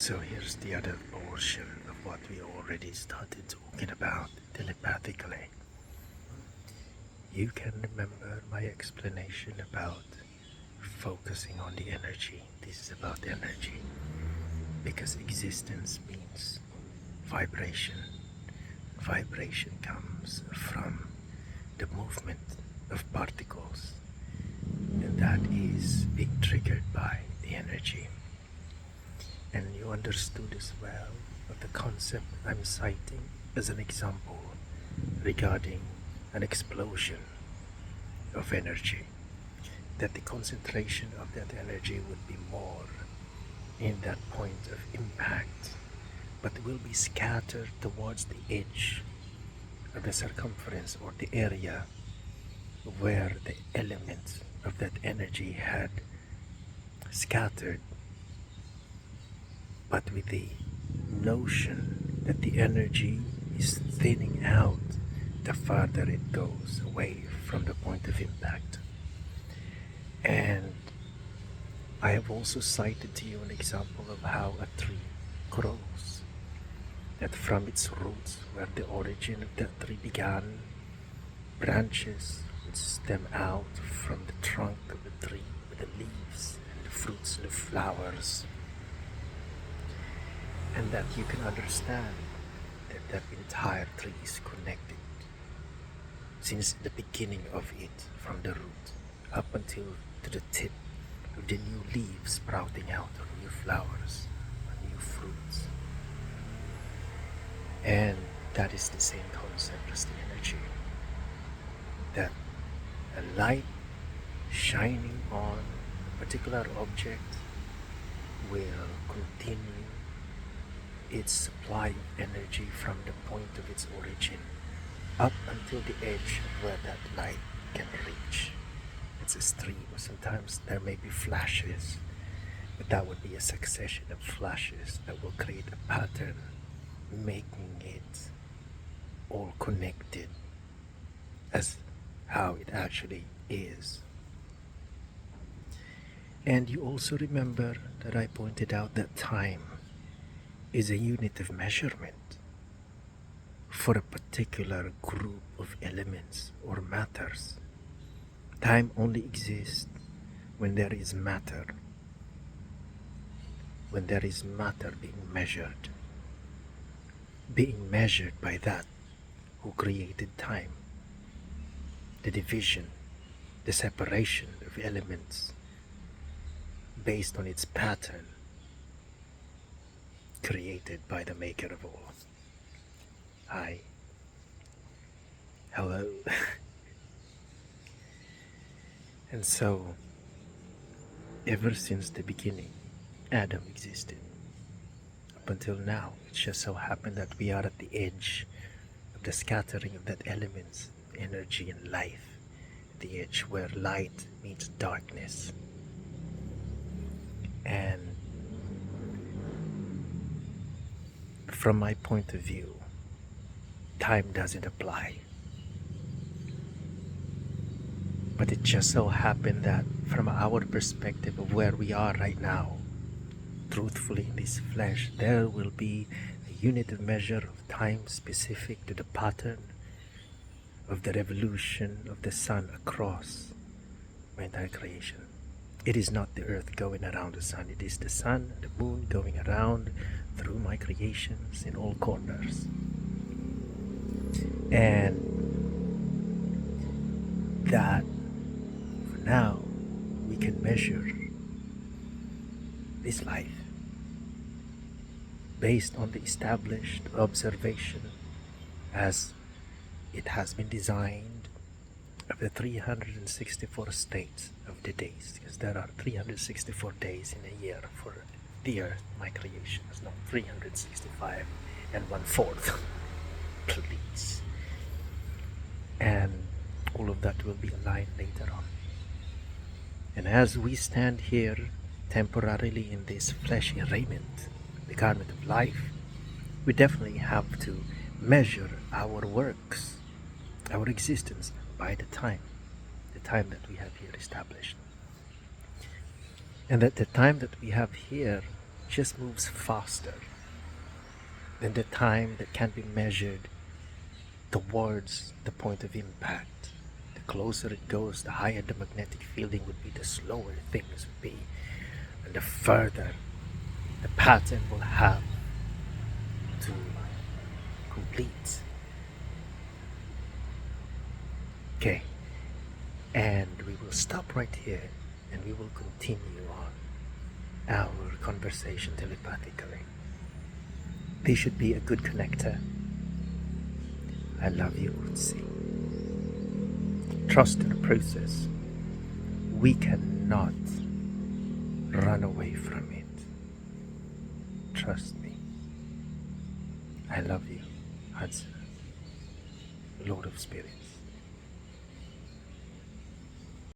So here's the other portion of what we already started talking about telepathically. You can remember my explanation about focusing on the energy. This is about energy because existence means vibration. Vibration comes from the movement of particles, and that is being triggered by the energy. And you understood as well of the concept I'm citing as an example regarding an explosion of energy, that the concentration of that energy would be more in that point of impact, but will be scattered towards the edge of the circumference or the area where the element of that energy had scattered, but with the notion that the energy is thinning out the farther it goes away from the point of impact. And I have also cited to you an example of how a tree grows, that from its roots, where the origin of that tree began, branches would stem out from the trunk of the tree with the leaves and the fruits and the flowers, and that you can understand that that entire tree is connected since the beginning of it, from the root up until to the tip of the new leaves sprouting out, or new flowers, or new fruits. And that is the same concept as the energy, that a light shining on a particular object will continue its supply of energy from the point of its origin up until the edge of where that light can reach. It's a stream. Sometimes there may be flashes, but that would be a succession of flashes that will create a pattern, making it all connected as how it actually is. And you also remember that I pointed out that time is a unit of measurement for a particular group of elements or matters. Time only exists when there is matter, when there is matter being measured by that who created time. The division, the separation of elements based on its pattern created by the maker of all. Hi. Hello. And so, ever since the beginning, Adam existed. Up until now, it just so happened that we are at the edge of the scattering of that elements, energy and life, the edge where light meets darkness. And from my point of view, time doesn't apply. But it just so happened that from our perspective of where we are right now, truthfully in this flesh, there will be a unit of measure of time specific to the pattern of the revolution of the sun across my entire creation. It is not the earth going around the sun, it is the sun and the moon going around through my creations in all corners. And that for now we can measure this life based on the established observation as it has been designed of the 364 states of the days, because there are 364 days in a year for the earth, my creation. It's not 365 and 1/4. Please. And all of that will be aligned later on. And as we stand here temporarily in this fleshy raiment, the garment of life, we definitely have to measure our works, our existence by the time that we have here established. And that the time that we have here just moves faster than the time that can be measured towards the point of impact. The closer it goes, the higher the magnetic fielding would be, the slower things would be, and the further the pattern will have to complete. Okay, and we will stop right here and we will continue on our conversation telepathically. This should be a good connector. I love you, Utsi. Trust in the process. We cannot run away from it. Trust me. I love you, Hudson, Lord of Spirits.